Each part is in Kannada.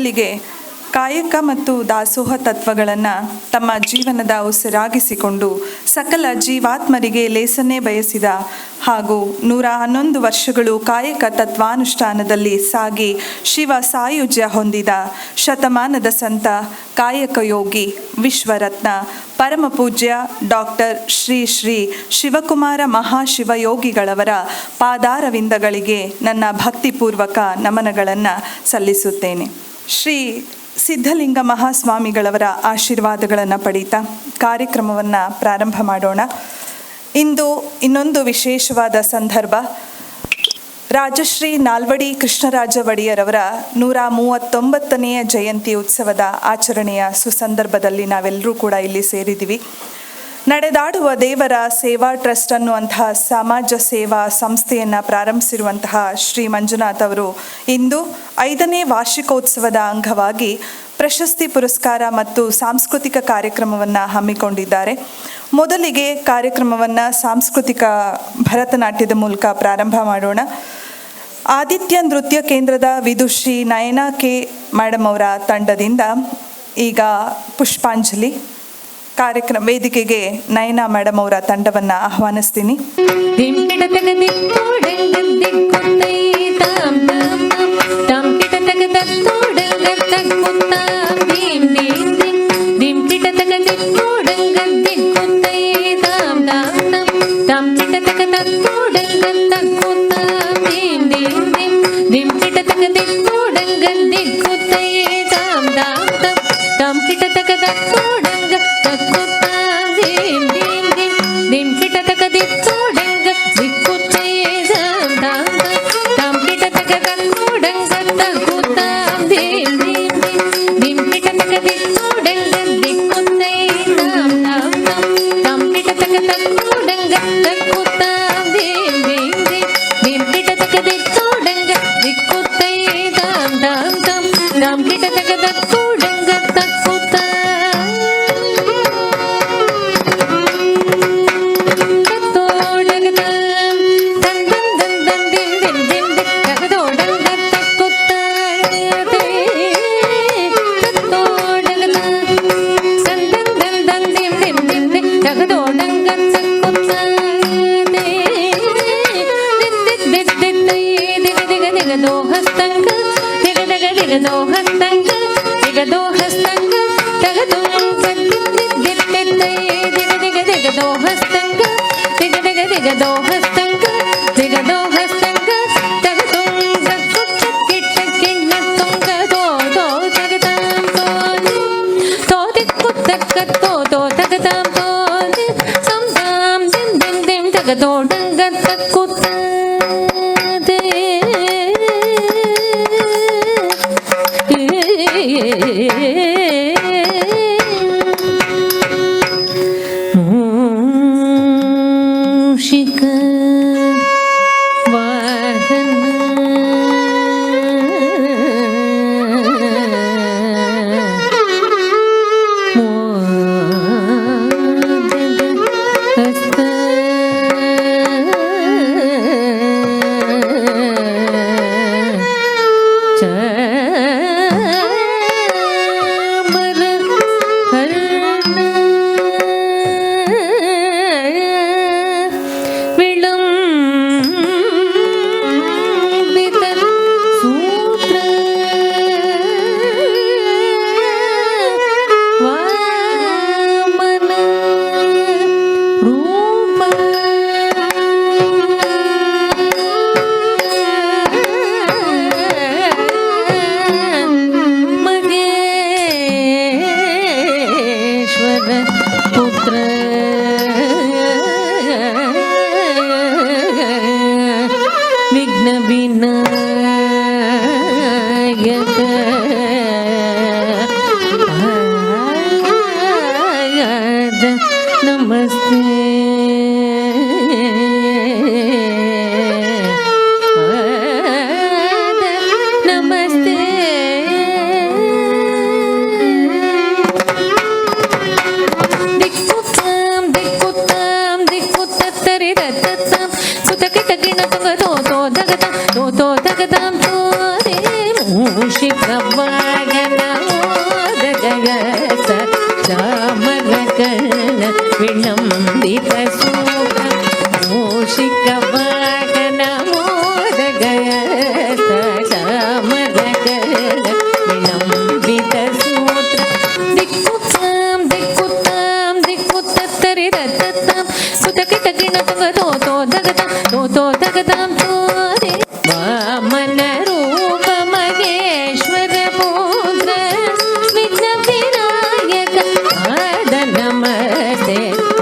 ಮಕ್ಕಳಿಗೆ ಕಾಯಕ ಮತ್ತು ದಾಸೋಹ ತತ್ವಗಳನ್ನು ತಮ್ಮ ಜೀವನದ ಉಸಿರಾಗಿಸಿಕೊಂಡು ಸಕಲ ಜೀವಾತ್ಮರಿಗೆ ಲೇಸನ್ನೇ ಬಯಸಿದ ಹಾಗೂ 111 ವರ್ಷಗಳು ಕಾಯಕ ತತ್ವಾನುಷ್ಠಾನದಲ್ಲಿ ಸಾಗಿ ಶಿವ ಸಾಯುಜ್ಯ ಹೊಂದಿದ ಶತಮಾನದ ಸಂತ ಕಾಯಕ ಯೋಗಿ ವಿಶ್ವರತ್ನ ಪರಮಪೂಜ್ಯ ಡಾಕ್ಟರ್ ಶ್ರೀ ಶ್ರೀ ಶಿವಕುಮಾರ ಮಹಾಶಿವಯೋಗಿಗಳವರ ಪಾದಾರವಿಂದಗಳಿಗೆ ನನ್ನ ಭಕ್ತಿಪೂರ್ವಕ ನಮನಗಳನ್ನು ಸಲ್ಲಿಸುತ್ತೇನೆ. ಶ್ರೀ ಸಿದ್ಧಲಿಂಗ ಮಹಾಸ್ವಾಮಿಗಳವರ ಆಶೀರ್ವಾದಗಳನ್ನು ಪಡೀತಾ ಕಾರ್ಯಕ್ರಮವನ್ನು ಪ್ರಾರಂಭ ಮಾಡೋಣ. ಇಂದು ಇನ್ನೊಂದು ವಿಶೇಷವಾದ ಸಂದರ್ಭ. ರಾಜಶ್ರೀ ನಾಲ್ವಡಿ ಕೃಷ್ಣರಾಜ ಒಡೆಯರವರ 139ನೇ ಜಯಂತಿ ಉತ್ಸವದ ಆಚರಣೆಯ ಸುಸಂದರ್ಭದಲ್ಲಿ ನಾವೆಲ್ಲರೂ ಕೂಡ ಇಲ್ಲಿ ಸೇರಿದ್ದೀವಿ. ನಡೆದಾಡುವ ದೇವರ ಸೇವಾ ಟ್ರಸ್ಟ್ ಅನ್ನುವಂತಹ ಸಮಾಜ ಸೇವಾ ಸಂಸ್ಥೆಯನ್ನು ಪ್ರಾರಂಭಿಸಿರುವಂತಹ ಶ್ರೀ ಮಂಜುನಾಥ್ ಅವರು ಇಂದು 5ನೇ ವಾರ್ಷಿಕೋತ್ಸವದ ಅಂಗವಾಗಿ ಪ್ರಶಸ್ತಿ ಪುರಸ್ಕಾರ ಮತ್ತು ಸಾಂಸ್ಕೃತಿಕ ಕಾರ್ಯಕ್ರಮವನ್ನು ಹಮ್ಮಿಕೊಂಡಿದ್ದಾರೆ. ಮೊದಲಿಗೆ ಕಾರ್ಯಕ್ರಮವನ್ನು ಸಾಂಸ್ಕೃತಿಕ ಭರತನಾಟ್ಯದ ಮೂಲಕ ಪ್ರಾರಂಭ ಮಾಡೋಣ. ಆದಿತ್ಯ ನೃತ್ಯ ಕೇಂದ್ರದ ವಿದುಶ್ರೀ ನಯನಾ ಕೆ ಮೇಡಮ್ ಅವರ ತಂಡದಿಂದ ಈಗ ಪುಷ್ಪಾಂಜಲಿ ಕಾರ್ಯಕ್ರಮ ವೇದಿಕೆಗೆ ನಯನಾ ಮೇಡಮ್ ಅವರ ತಂಡವನ್ನು ಆಹ್ವಾನಿಸ್ತೀನಿ. ಜಗದಾಂ ತೋರೆ ವಾಮನ ರೂಪ ಮಹೇಶ್ವರ ಪುತ್ರ ವಿಘ್ನ ವಿನಾಯಕ ಪಾದ ನಮಸ್ತೆ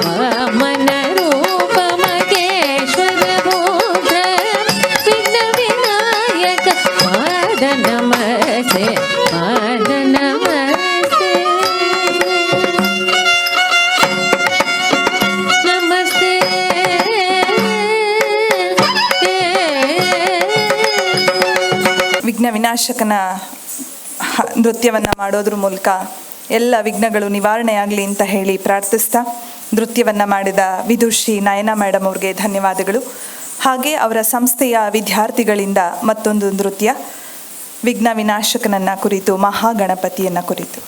ವಾಮನ ರೂಪ ಮಹೇಶ್ವರ ಪುತ್ರ ವಿಘ್ನ ವಿನಾಯಕ ಪಾದ ನಮಸ್ತೆ ಪಾದ ನಮಸ್ತೆ ನಮಸ್ತೆ ವಿಘ್ನ ವಿನಾಶಕನ ನೃತ್ಯವನ್ನು ಮಾಡೋದ್ರ ಮೂಲಕ ಎಲ್ಲ ವಿಘ್ನಗಳು ನಿವಾರಣೆಯಾಗಲಿ ಅಂತ ಹೇಳಿ ಪ್ರಾರ್ಥಿಸ್ತಾ ನೃತ್ಯವನ್ನು ಮಾಡಿದ ವಿದುಷಿ ನಯನ ಮೇಡಮ್ ಅವ್ರಿಗೆ ಧನ್ಯವಾದಗಳು. ಹಾಗೆ ಅವರ ಸಂಸ್ಥೆಯ ವಿದ್ಯಾರ್ಥಿಗಳಿಂದ ಮತ್ತೊಂದು ನೃತ್ಯ ವಿಘ್ನ ವಿನಾಶಕನನ್ನು ಕುರಿತು, ಮಹಾಗಣಪತಿಯನ್ನು ಕುರಿತು.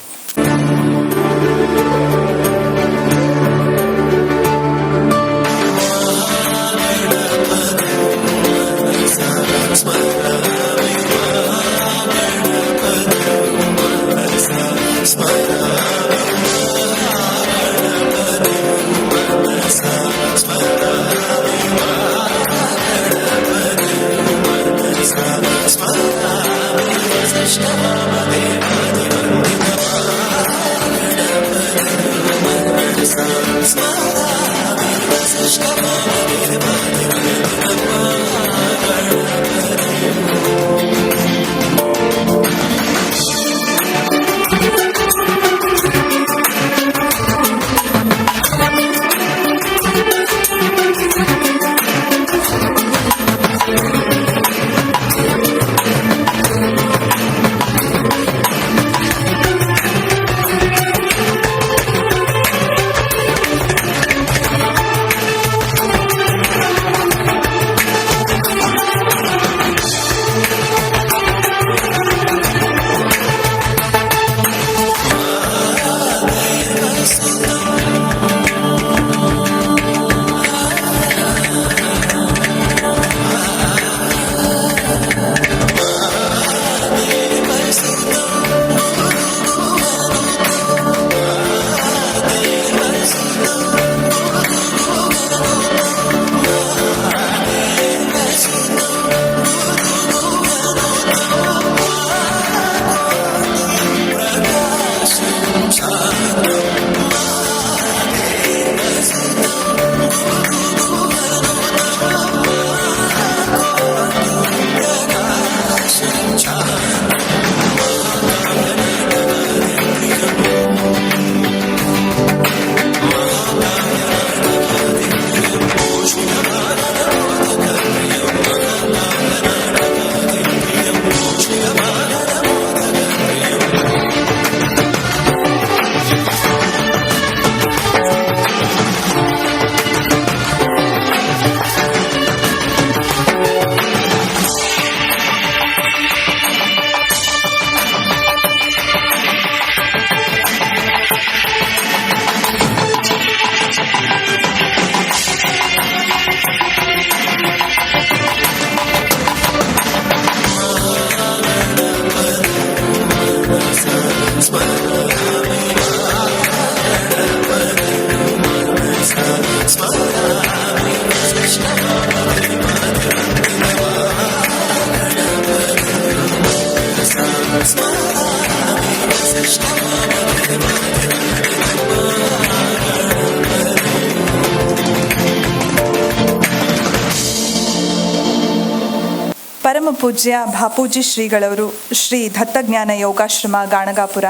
ಪರಮ ಪೂಜ್ಯ ಬಾಪೂಜಿ ಶ್ರೀಗಳವರು ಶ್ರೀ ದತ್ತಜ್ಞಾನ ಯೋಗಾಶ್ರಮ ಗಾಣಗಾಪುರ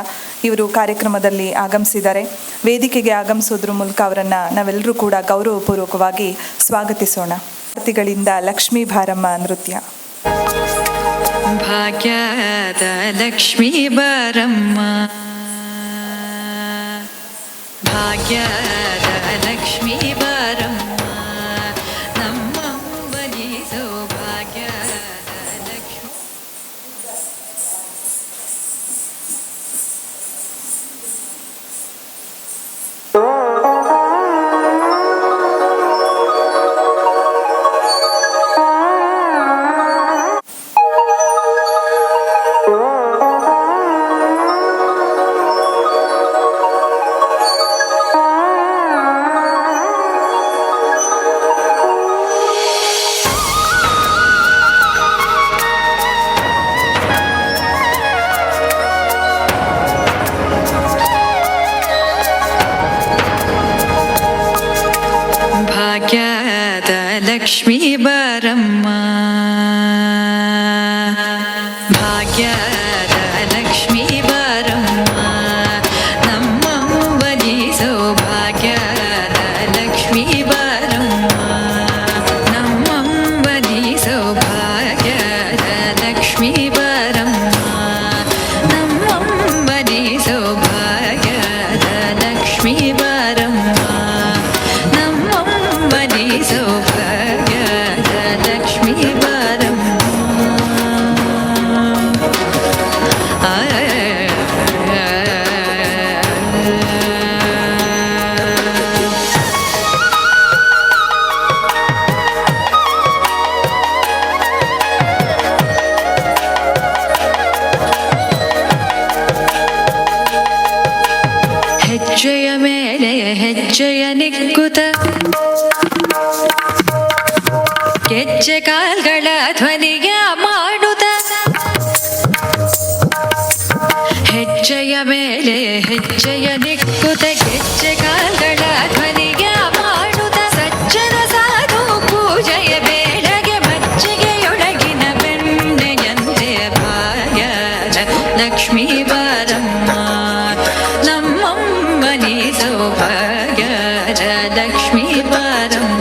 ಇವರು ಕಾರ್ಯಕ್ರಮದಲ್ಲಿ ಆಗಮಿಸಿದ್ದಾರೆ. ವೇದಿಕೆಗೆ ಆಗಮಿಸೋದ್ರ ಮೂಲಕ ಅವರನ್ನು ನಾವೆಲ್ಲರೂ ಕೂಡ ಗೌರವಪೂರ್ವಕವಾಗಿ ಸ್ವಾಗತಿಸೋಣ. ಭಾರತಿಗಳಿಂದ ಲಕ್ಷ್ಮೀ ಬಾರಮ್ಮ ನೃತ್ಯ. ಭಾಗ್ಯದ ಲಕ್ಷ್ಮೀ ಬಾರಮ್ಮ, ಭಾಗ್ಯದ ಲಕ್ಷ್ಮೀ ಬಾರಮ್ಮ, ನಮ್ಮಂಬಲಿಸೋ ಭಾಗ್ಯದ ಲಕ್ಷ್ಮೀ. ಲಕ್ಷ್ಮೀ ಬಾರಮ್ಮ ಭಾಗ್ಯದ ಲಕ್ಷ್ಮೀ ಬಾರಮ್ಮ ನಮ್ಮಂಬನಿ ಸೌಭಾಗ್ಯದ ಲಕ್ಷ್ಮೀ ಬಾರಮ್ಮ ನಮ್ಮಂಬನಿ ಸೌಭಾಗ್ಯದ ಲಕ್ಷ್ಮೀ ಬಾರಮ್ಮ ನಮ್ಮಂಬನಿ ಸೌಭಾಗ್ಯದ ಲಕ್ಷ್ಮೀ ಬಾರಮ್ಮ ನಮ್ಮಂಬನಿ ಸೌಭಾಗ್ಯದ ಲಕ್ಷ್ಮೀ ಬಾರಮ್ಮ ಹೆಜ್ಜೆಯ ಮೇಲೆ ಹೆಜ್ಜೆಯ ನಿಕ್ಕುತ ಗೆಜ್ಜೆ ಕಾಲ್ಗಳ ಧ್ವನಿಯ ಮಾಡುತ್ತ ಹೆಜ್ಜೆಯ ಮೇಲೆ ಹೆಜ್ಜೆಯ ನಿಕ್ಕುತ ಗೆಜ್ಜೆ ಕಾಲ್ಗಳ ಧ್ವನಿಯ ಮಾಡುತ್ತ ಸಜ್ಜನ ಸಾಧು ಪೂಜೆಯ ಬೇಡಗೆ ಮಜ್ಜಿಗೆಯೊಳಗಿನ ಬೆಣ್ಣೆಯಂತೆ ಭಾಗ್ಯದ ಲಕ್ಷ್ಮೀ ಬಾರಮ್ಮ ನಮ್ಮಮ್ಮನಿ ಸೌಭಾಗ್ಯದ ಲಕ್ಷ್ಮೀ ಬಾರಮ್ಮ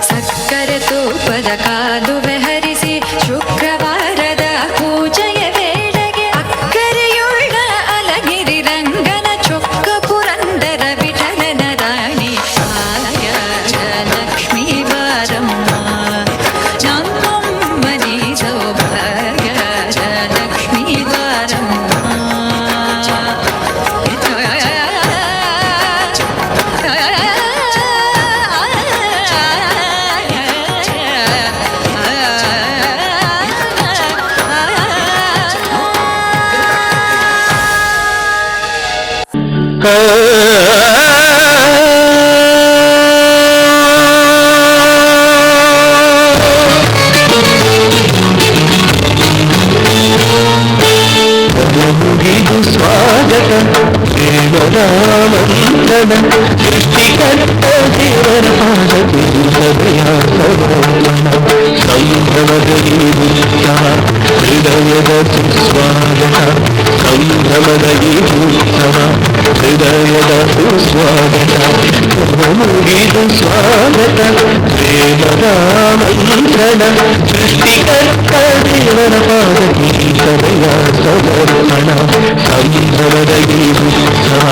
ಸಕ್ಕರೆ ತೂಪದ ಕಾಲುವೆ ಹರಿಸಿ ಶುಕ್ರವಾರದ ಪೂಜೆಯ ವೇಳೆಗೆ ಅಕ್ಕರೆಯುಳ್ಳ ಅಲಗಿರಿ ರಂಗನ ಚೊಕ್ಕ ಪುರಂದರ ವಿಠಲನ ರಾಣಿ ಭಾಗ್ಯದ ಲಕ್ಷ್ಮೀ ಬಾರಮ್ಮ ನಮ್ಮಮ್ಮನಿ ಸೌಭಾಗ್ಯದ ಲಕ್ಷ್ಮೀ ಬಾರಮ್ಮ ಮುಗಿದು ಸ್ವಾಗತ ದೇವರಾಮಂತ್ರನ ಸೃಷ್ಟಿಕರ್ತ ದೇವರ ಪಾದಕ್ಕೆ ಸದಯ ಸಮರ್ಪಣ ಸಂಭ್ರಮದಲ್ಲಿ ಉತ್ಸವ ಹೃದಯದ ಸುಸ್ವಾಗತ ಸಂಭ್ರಮದಲ್ಲಿ ಉತ್ಸವ ಹೃದಯದ ಸುಸ್ವಾಗತ ಮುಗಿದು ಸ್ವಾಗತ ದೇವರಾಮಂತ್ರನ ಸೃಷ್ಟಿಕರ್ತ ದೇವರ ಪಾದಕ್ಕೆ ಸದಯ ಸಮರ್ಪಣ ಸಂಭ್ರಮದಲ್ಲಿ ಉತ್ಸವ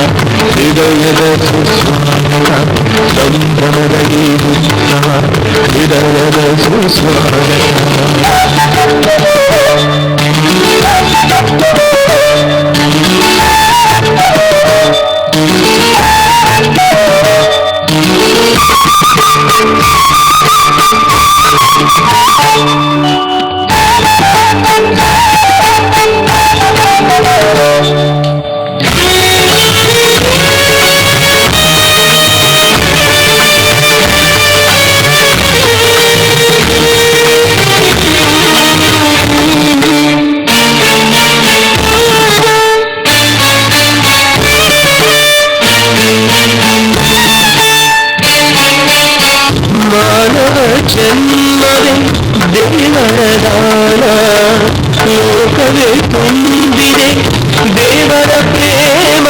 ಹೃದಯದ ಸುಸ್ವಾಗತ ಸಂಭ್ರಮದಲ್ಲಿ ಉತ್ಸವ ಹೃದಯದ ಸುಸ್ವಾಗತ ಮಾನವ ಜನ್ಮವೇ ದೇವರ ದಾನ ಲೋಕವೇ ತುಂಬಿದೆ ದೇವರ ಪ್ರೇಮ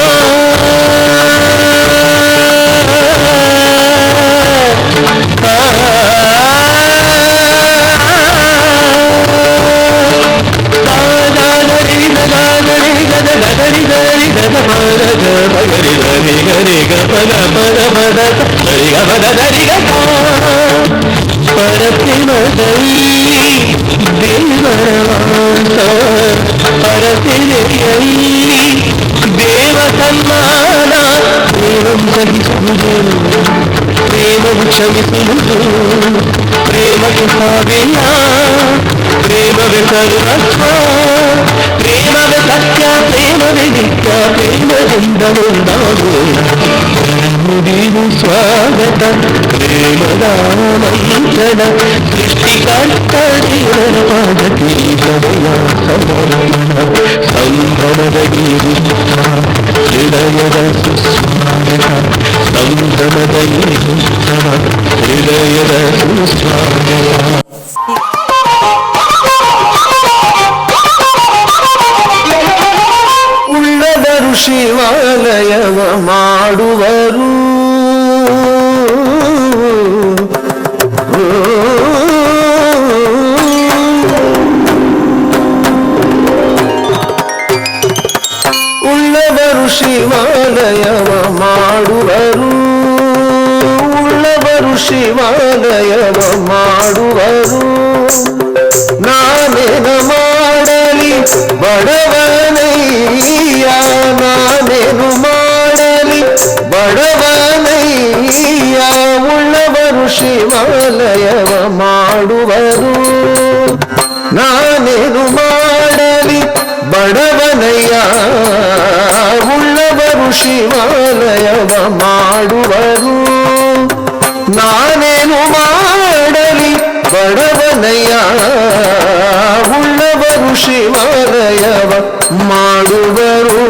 ಪರಪ್ರೇಮದಲ್ಲಿ ದೇವರ ವಾಸ ಪರಸೆಲೆಯಲ್ಲಿ ದೇವ ಸನ್ಮಾನ ಪ್ರೇಮಂ ಸಹಿಸುವುದು ಪ್ರೇಮವು ಕ್ಷಮಿಸುವುದು ಪ್ರೇಮಕ್ಕೆ ಸಾವಿಲ್ಲ ಪ್ರೇಮವೇ ಸರ್ವಸ್ವ ಪ್ರೇಮವೇ ಸತ್ಯ ಪ್ರೇಮವೇ ನಿತ್ಯ ಪ್ರೇಮದಿಂದ ಮುಂದಾಗೋಣ ಮುಗಿದು ಸ್ವಾಗತ ಪ್ರೇಮದ ಮಂತ್ರಣ ಸೃಷ್ಟಿಕರ್ತ ದೇವರ ಪಾದಕ್ಕೆ ಸದಯ ಸಮರ್ಪಣ ಸಂಭ್ರಮದ ಗೀರುತ್ತ ಹೃದಯದ ಸುಸ್ವಾಗತ ಸಂಭ್ರಮದ ಗೀರುತ್ತ ಹೃದಯದ ಸುಸ್ವಾಗತ. ಉಳ್ಳವರು ಶಿವಾಲಯವ ಮಾಡುವರು ಉಳ್ಳವರು ಶಿವಾಲಯವ ಮಾಡುವರು ಉಳ್ಳವರು ಶಿವಾಲಯವ ಮಾಡುವರು ನಾನೇನ ಮಾಡಲಿ ಬಡವನಯ್ಯ ನಾನೇನು ಮಾಡಲಿ ಬಡವನಯ್ಯ ಉಳ್ಳವರು ಶಿವಾಲಯವ ಮಾಡುವರು ನಾನೇನು ಮಾಡಲಿ ಬಡವನಯ್ಯ ಉಳ್ಳವರು ಶಿವಾಲಯವ ಮಾಡುವರು ನಾನೇನು ಮಾಡಲಿ ಬಡವನಯ್ಯ ಉಳ್ಳವರು ಶಿವಾಲಯವ ಮಾಡುವರು.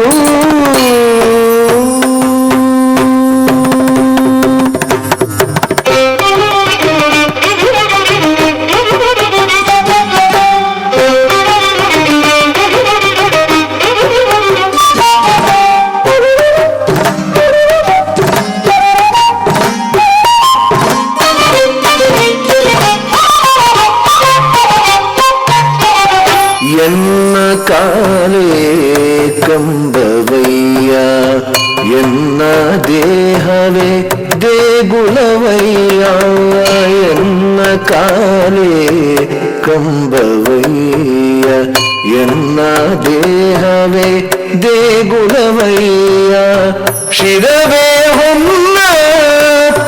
ಎನ್ನ ಕಾಲೇ ಕಂಬವಯ್ಯ ಎನ್ನ ದೇಹವೇ ದೇಗುಲವಯ್ಯ ಎನ್ನ ಕಾಲೇ ಕಂಬವಯ್ಯ ಎನ್ನ ದೇಹವೇ ದೇಗುಲವಯ್ಯ ಶಿರವೇ ಹೊನ್ನ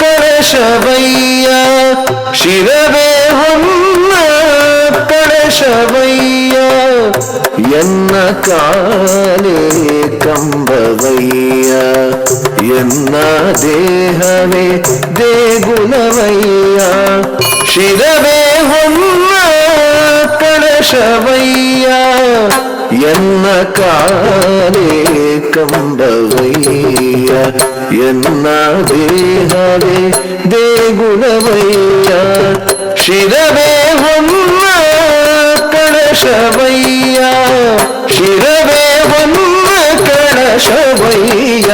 ಕಳಶವಯ್ಯ ಶಿರವೇ ಹೊನ್ನ ಕಳಶವಯ್ಯ ಎನ್ನ ಕಾಲೇ ಕಂಬವಯ್ಯ ಎನ್ನ ದೇಹವೇ ದೇಗುಲವಯ್ಯ ಶಿರವೇ ಹೊನ್ನ ಕಳಶವಯ್ಯ ಎನ್ನ ಕಾಲೇ ಕಂಬವಯ್ಯ ಎನ್ನ ದೇಹವೇ ದೇಗುಲವಯ್ಯ ಶಿರವೇ ಹೊನ್ನ ಕಳಶವಯ್ಯ ಶಿರವೇ ಹೊನ್ನ ಕಳಶವಯ್ಯ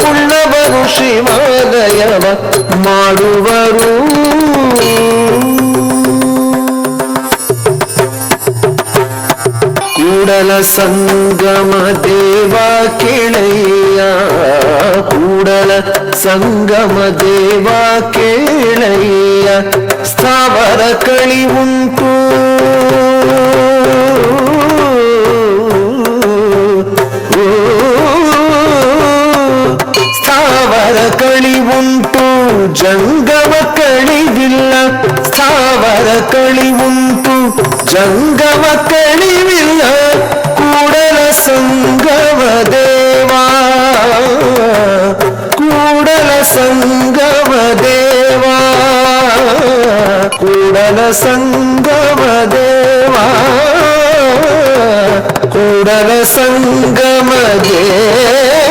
ಉಳ್ಳವರು ಶಿವಾಲಯವ ಮಾಡುವರು ಕೂಡಲ ಸಂಗಮ ದೇವ ಕೇಳಯ್ಯ ಕೂಡಲ ಸಂಗಮ ದೇವ ಕೇಳಯ್ಯ ಸ್ಥಾವರ ಕಳಿ ಉಂಟು ಸ್ಥಾವರ ಕಳಿ ಉಂಟು ಜಂಗಮ ಕಳಿವಿಲ್ಲ ಸ್ಥಾವರ ಕಳಿ ಉಂಟು ಜಂಗಮ ಕಳಿವಿಲ್ಲ ಕೂಡಲ ಸಂಗಮ ದೇವಾ ಕೂಡಲ ಸಂಗಮ ದೇವಾ ಕೂಡಲ ಸಂಗಮ ದೇವಾ ಕೂಡಲ ಸಂಗಮ ದೇವಾ.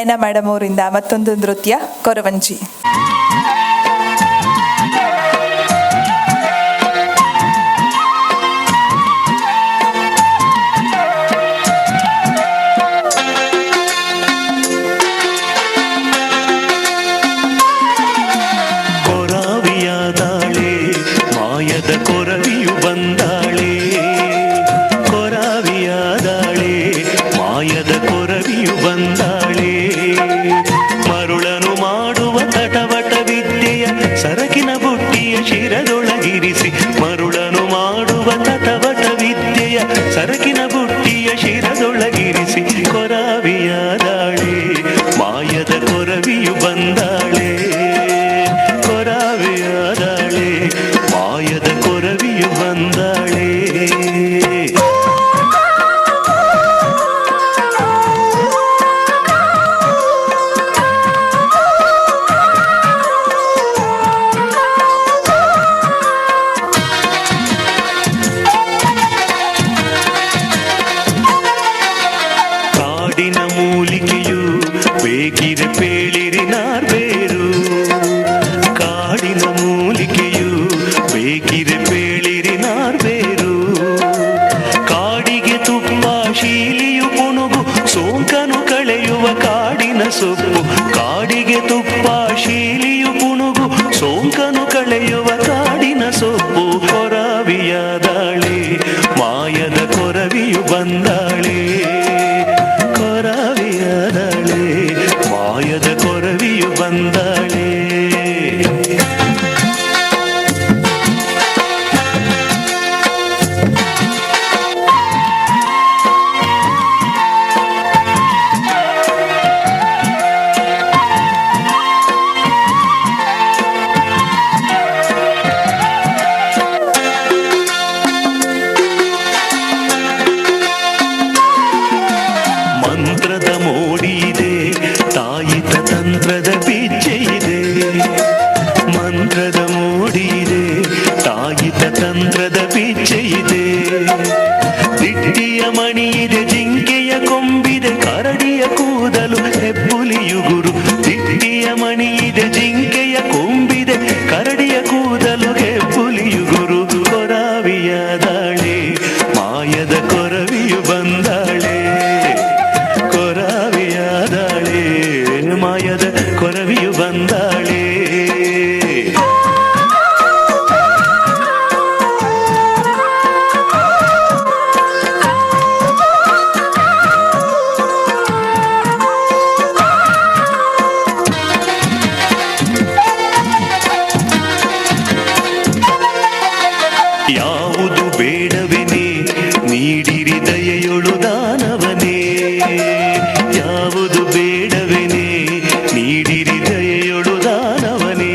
ನಯನ ಮೇಡಮ್ ಅವರಿಂದ ಮತ್ತೊಂದು ನೃತ್ಯ ಕೊರವಂಜಿ. ಕೊರಾವಿಯಾದಾಳೆ ಮಾಯದ ಕೊರವಿಯು ಬಂದಾಳೆ, ಕೊರಾವಿಯಾದಾಳೆ ಮಾಯದ ಕೊರವಿಯು ಬಂದಾಳೆ. ಮರುಳನು ಮಾಡುವ ತಟವಟ ವಿದ್ಯೆಯ ಸರಕಿನ ಬುಟ್ಟಿಯ ಶಿರದೊಳಗಿರಿಸಿ, ಮರುಳನು ಮಾಡುವ ತಟವಟ ವಿದ್ಯೆಯ ಸರಕಿನ ಬುಟ್ಟಿಯ ಶಿರದೊಳಗಿರಿಸಿ. ಕೊರಾವಿಯಾದಾಳೆ ಮಾಯದ ಕೊರವಿಯು ಬಂದಾಳೆ, ಕೊರಾವಿಯಾದಾಳೆ ಮಾಯದ ಕೊರವಿಯು ಬಂದಾಳೆ. ಕಾಡಿನ ಮೂಲಿಕೆಯು ಬೇಕಿರೆ ಪೇಳಿರಿ ನಾರ್ಬೇರು, ಕಾಡಿನ ಮೂಲಿಕೆಯು ಬೇಕಿರೆ ಪೇಳಿರಿ ನಾರ್ಬೇರು. ಕಾಡಿಗೆ ತುಪ್ಪ ಶೀಲಿಯು ಪುನುಗು ಸೋಂಕನು ಕಳೆಯುವ ಕಾಡಿನ ಸೊಪ್ಪು, ಕಾಡಿಗೆ ತುಪ್ಪ ಶೀಲಿಯು ಪುನುಗು ಸೋಂಕನು ಕಳೆಯುವ ಕಾಡಿನ ಸೊಪ್ಪು. ಕೊರವಿಯಾದಾಳೆ ಮಾಯದ ಕೊರವಿಯು ಬಂದಾಳೆ, ಕೊರವಿಯಾದಾಳೆ ಮಾಯದ ಕೊರವಿಯು ಬಂದಾಳೆ. ಮಂತ್ರದ ಮೋಡಿ ಇದೆ, ತಾಯಿತ ತಂತ್ರದ ಪಿಚ್ಚೆ ಇದೆ. ಮಂತ್ರದ ಮೋಡಿ ಇದೆ, ತಾಯಿತ ತಂತ್ರದ ಪಿಚ್ಚೆ ಇದೆ. ದಿಟ್ಟಿಯ ಮಣಿ ಇದೆ, ಜಿಂಕೆಯ ಕೊಂಬಿದೆ, ಕರಡಿಯ ಕೂದಲು ಹೆಬ್ಬುಲಿಯುಗುರು. ದಿಟ್ಟಿಯ ಮಣಿ ಇದೆ, ಜಿಂಕೆಯ ಕೊಂಬಿದೆ, ಕರಡಿಯ ಕೂದಲು ಹೆಬ್ಬುಲಿಯುಗುರು. ಕೊರಾವಿಯಾದಾಳೆ ಮಾಯದ ಕೊರವಿಯು ಬಂದಾಳೆ, ಕೊರವಿಯಾದಾಳೆ ಮಾಯದ ಕೊರವಿಯು ಬಂದಾಳೆ. ಯಾವುದು ಬೇಡವೆನೆ ನೀಡಿರಿ ದಯೆಯೊಳು ದಾನವನೇ, ಯಾವುದು ಬೇಡವೆನೆ ನೀಡಿರಿ ದಯೆಯೊಳು ದಾನವನೇ.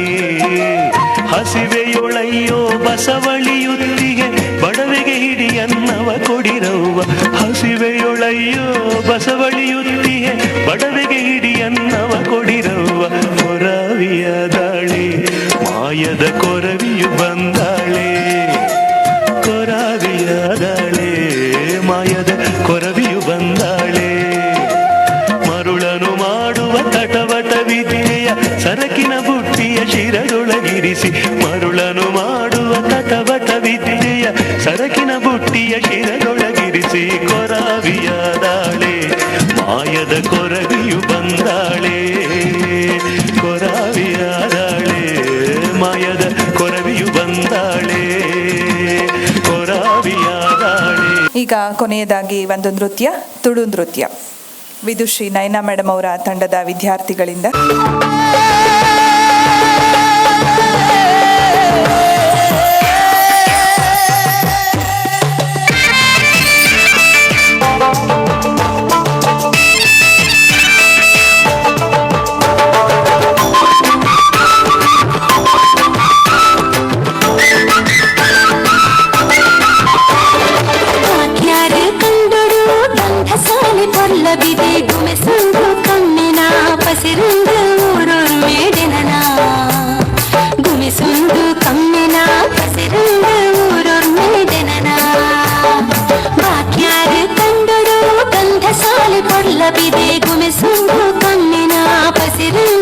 ಹಸಿವೆಯೊಳಯ್ಯೋ ಬಸವಳಿಯುತ್ತಿಗೆ ಬಡವೆಗೆ ಹಿಡಿಯನ್ನವ ಕೊಡಿರವ್ವ, ಹಸಿವೆಯೊಳಯ್ಯೋ ಬಸವಳಿಯುತ್ತಿಗೆ ಬಡವೆಗೆ ಹಿಡಿಯನ್ನವ ಕೊಡಿರವ್ವ. ಕೊರವಿಯಾದಾಳೆ ಮಾಯದ ಕೊರವಿಯು ಬಂದಾಳೆ, ಕೊರವಿಯಾದಾಳೆ ಮಾಯದ ಕೊರವಿಯು ಬಂದಾಳೆ. ಮರುಳನು ಮಾಡುವ ತಟವಟ ವಿದ್ಯೆಯ ಸರಕಿನ ಬುಟ್ಟಿಯ ಶಿರದೊಳಗಿರಿಸಿ, ಮರುಳನು ಮಾಡುವ ತಟವಟ ವಿದ್ಯೆಯ ಸರಕಿನ ಬುಟ್ಟಿಯ ಶಿರದೊಳಗಿರಿಸಿ. ಕೊರವಿಯಾದಾಳೆ ಮಾಯದ ಕೊರವಿಯು ಬಂದಾಳೆ, ಕೊರವಿಯಾದಾಳೆ ಮಾಯದ ಕೊರವಿಯು ಬಂದಾಳೆ, ಕೊರವಿಯಾದಾಳೆ. ಈಗ ಕೊನೆಯದಾಗಿ ಒಂದು ನೃತ್ಯ, ತುಳು ನೃತ್ಯ, ವಿದುಶ್ರೀ ನಯನ ಮೇಡಮ್ ಅವರ ತಂಡದ ವಿದ್ಯಾರ್ಥಿಗಳಿಂದ. ಪಲ್ಲವಿದೆ ಗುಮೆಸೊಂದು ಕಮ್ಮಿನ ಪಸಿರುಂದು ಊರೂರು ಮೇಡೆನನ, ಗುಮೆಸೊಂದು ಕಮ್ಮಿನ ಪಸಿರುಂದು ಊರೂರು ಮೇಡೆನನ. ಬಾಕ್ಯಾರು ಕಂಡಡು ಗಂಧ ಸಾಲೆ ಪಲ್ಲವಿದೆ ಗುಮೆಸೊಂದು ಕಮ್ಮಿನ பசிருந்த